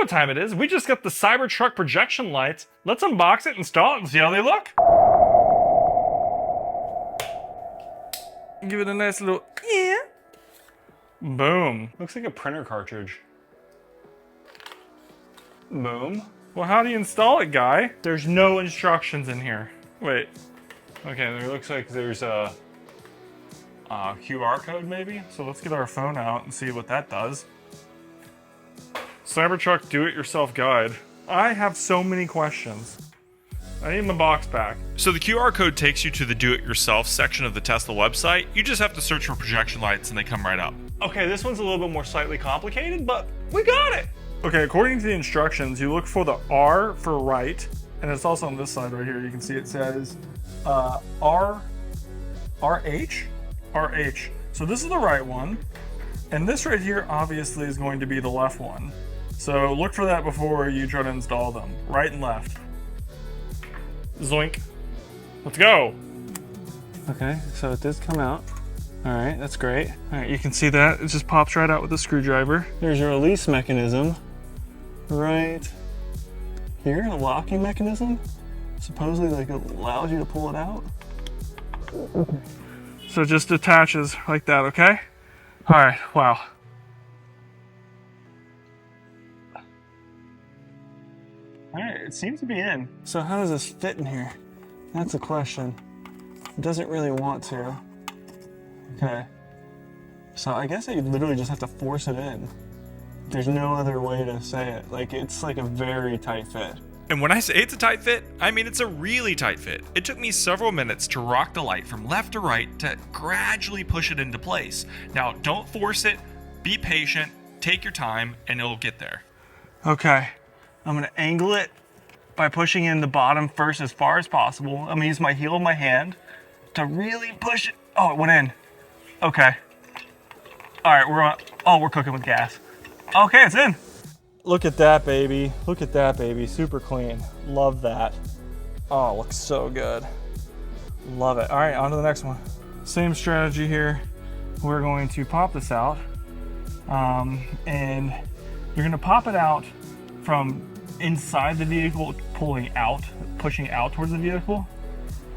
what time it is. We just got the Cybertruck Projection Lights. Let's unbox it, install it, and see how they look. Give it a nice little yeah. Boom. Looks like a printer cartridge. Boom. Well, how do you install it, guy? There's no instructions in here. Wait. Okay, there looks like there's a QR code maybe. So let's get our phone out and see what that does. Cybertruck do-it-yourself guide. I have so many questions. I need my box back. So the QR code takes you to the do-it-yourself section of the Tesla website. You just have to search for projection lights and they come right up. Okay, this one's a little bit more slightly complicated, but we got it. Okay, according to the instructions, you look for the R for right, and it's also on this side right here. You can see it says RH. So this is the right one, and this right here obviously is going to be the left one. So look for that before you try to install them. Right and left. Zoink. Let's go. Okay, so it does come out. All right, that's great. All right, you can see that. It just pops right out with a screwdriver. There's your release mechanism right here, a locking mechanism. Supposedly like it allows you to pull it out. Okay. So it just attaches like that, okay? All right, wow. All right, it seems to be in. So how does this fit in here? That's the question. It doesn't really want to. Okay. So I guess I literally just have to force it in. There's no other way to say it. Like, it's like a very tight fit. And when I say it's a tight fit, I mean it's a really tight fit. It took me several minutes to rock the light from left to right to gradually push it into place. Now, don't force it, be patient, take your time, and it'll get there. Okay, I'm gonna angle it by pushing in the bottom first as far as possible. I'm gonna use my heel of my hand to really push it. Oh, it went in. Okay. All right, we're cooking with gas. Okay, it's in. Look at that, baby. Look at that, baby. Super clean. Love that. Oh, looks so good. Love it. All right, on to the next one. Same strategy here. We're going to pop this out. And you're gonna pop it out from inside the vehicle, pushing out towards the vehicle.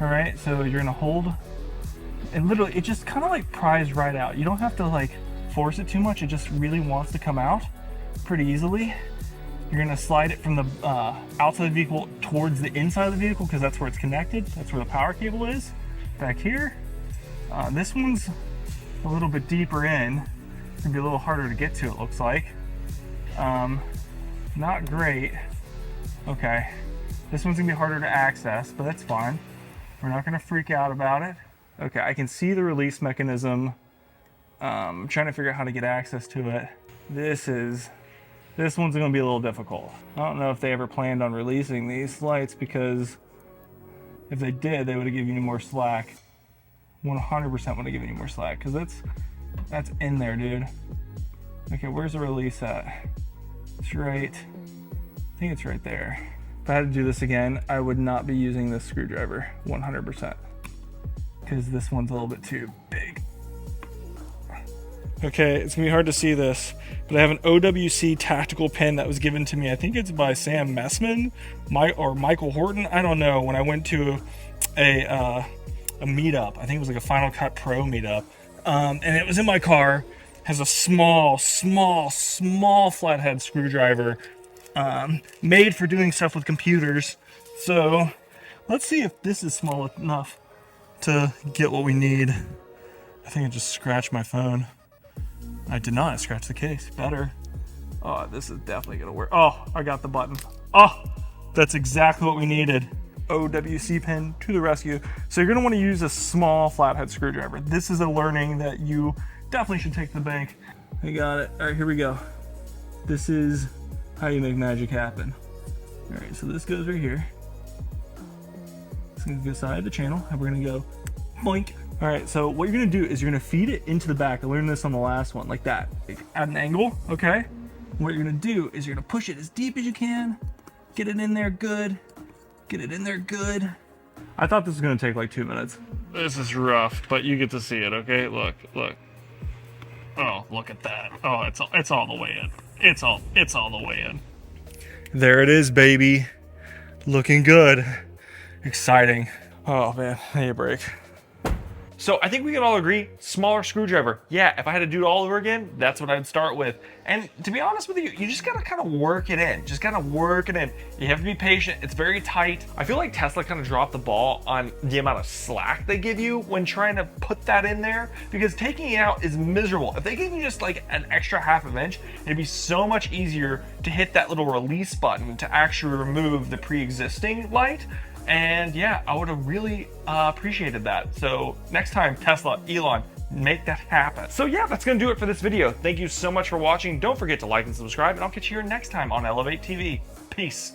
All right, so you're gonna hold, and literally it just kind of like pries right out. You don't have to like force it too much. It just really wants to come out pretty easily. You're gonna slide it from the outside of the vehicle towards the inside of the vehicle because that's where it's connected. That's where the power cable is, back here. This one's a little bit deeper in. It's gonna be a little harder to get to, it looks like. Not great. Okay, this one's gonna be harder to access, but that's fine. We're not gonna freak out about it. Okay, I can see the release mechanism. I'm trying to figure out how to get access to it. This one's gonna be a little difficult. I don't know if they ever planned on releasing these lights, because if they did, they would have given you more slack. 100% would have given you more slack, because that's in there, dude. Okay, where's the release at? It's right, I think it's right there. If I had to do this again, I would not be using this screwdriver, 100%, because this one's a little bit too big. Okay, it's gonna be hard to see this, but I have an OWC tactical pin that was given to me. I think it's by Sam Messman, or Michael Horton. I don't know. When I went to a meetup, I think it was like a Final Cut Pro meetup, and it was in my car. Has a small flathead screwdriver, made for doing stuff with computers. So let's see if this is small enough to get what we need. I think I just scratched my phone. I did not scratch the case. Better. Oh, this is definitely gonna work. Oh, I got the button. Oh, that's exactly what we needed. OWC pin to the rescue. So you're gonna wanna use a small flathead screwdriver. This is a learning that you definitely should take to the bank. I got it. All right, here we go. This is how you make magic happen. All right, so this goes right here. It's gonna go side of the channel, and we're gonna go boink. All right, so what you're gonna do is you're gonna feed it into the back. I learned this on the last one, like that, like at an angle, okay? What you're gonna do is you're gonna push it as deep as you can, get it in there good, get it in there good. I thought this was gonna take like 2 minutes. This is rough, but you get to see it, okay? Look. Oh, look at that. Oh, it's all the way in. It's all the way in. There it is, baby. Looking good. Exciting. Oh man, I need a break. So I think we can all agree, smaller screwdriver. Yeah, if I had to do it all over again, that's what I'd start with. And to be honest with you, you just gotta kind of work it in. Just kind of work it in. You have to be patient. It's very tight. I feel like Tesla kind of dropped the ball on the amount of slack they give you when trying to put that in there, because taking it out is miserable. If they gave you just like an extra half of an inch, it'd be so much easier to hit that little release button to actually remove the pre-existing light. And yeah, I would have really appreciated that. So next time, Tesla, Elon, make that happen. So yeah, that's gonna do it for this video. Thank you so much for watching. Don't forget to like and subscribe, and I'll catch you here next time on Elevate TV. Peace.